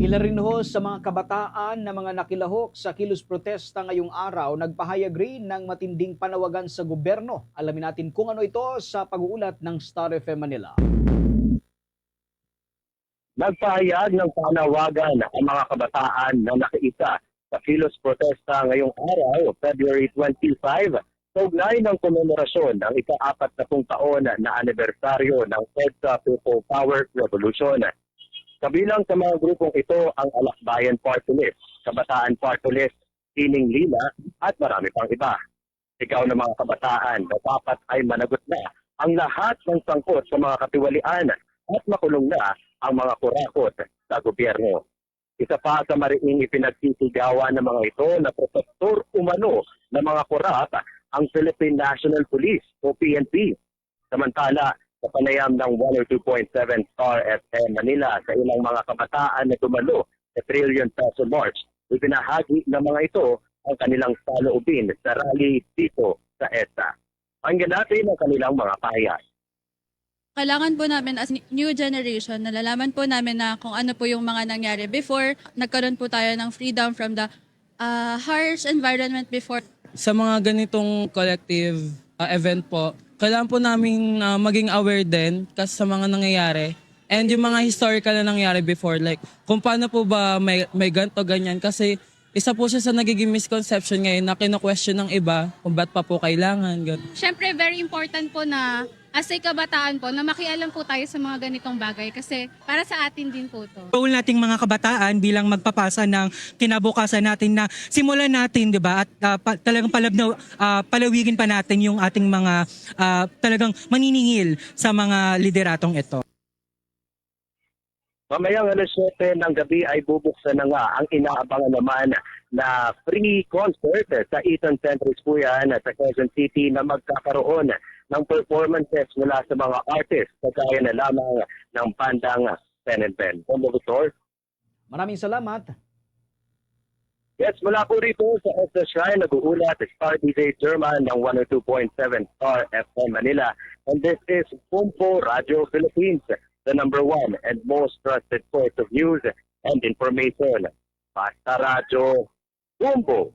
Ilan rin ho sa mga kabataan na mga nakilahok sa kilos protesta ngayong araw nagpahayag rin ng matinding panawagan sa gobyerno. Alamin natin kung ano ito sa pag-uulat ng Star FM Manila. Nagpahayag ng panawagan ang mga kabataan na nakiisa sa kilos protesta ngayong araw, February 25, sa ugnay ng komemorasyon ng ika-40 taon na anibersaryo ng EDSA People Power Revolution. Kabilang sa mga grupong ito ang Alakbayan Party List, Kabataan Party List, Sining Lila at marami pang iba. Ikaw ng mga kabataan na dapat ay managot na ang lahat ng sangkot sa mga katiwalian at makulong na ang mga kurakot sa gobyerno. Isa pa sa mariing ipinagsisigawan ng mga ito na protector umano ng mga kurap ang Philippine National Police o PNP. Samantala, sa panayam ng 102.7 Star FM Manila sa ilang mga kabataan na dumalo sa Trillion Peso March, ipinahagi ng mga ito ang kanilang saloobin sa rally dito sa EDSA. Pakinggan natin ang kanilang mga pahayag. Kailangan po namin as new generation, nalalaman po namin na kung ano po yung mga nangyari before. Nagkaroon po tayo ng freedom from the harsh environment before. Sa mga ganitong collective event po, kailangan po namin maging aware din kasi sa mga nangyayari. And yung mga historical na nangyari before, like kung paano po ba may ganto ganyan. Kasi isa po siya sa nagiging misconception ngayon na kino-question ng iba kung ba't pa po kailangan. Ganun. Siyempre, very important po na as a kabataan po na makialam po tayo sa mga ganitong bagay kasi para sa atin din po to. Role nating mga kabataan bilang magpapasa ng kinabukasan natin na simulan natin, 'di ba? At talagang palawigin pa natin yung ating mga talagang maniningil sa mga lideratong ito. Mamayang alas 7 ng gabi ay bubuksan na nga ang inaabangan naman na free concert sa Eaton Centris po yan sa Quezon City na magkakaroon ng performances mula sa mga artists kagaya na lamang ng bandang Pen and Pen. Dr. Maraming salamat. Yes, mula po rito sa EDSA Shrine, nag-uulat Star DJ German ng 102.7 Star FM Manila. And this is Pumpo Radio Philippines, the #1 and most trusted source of news and information. Basta Radio Pumpo.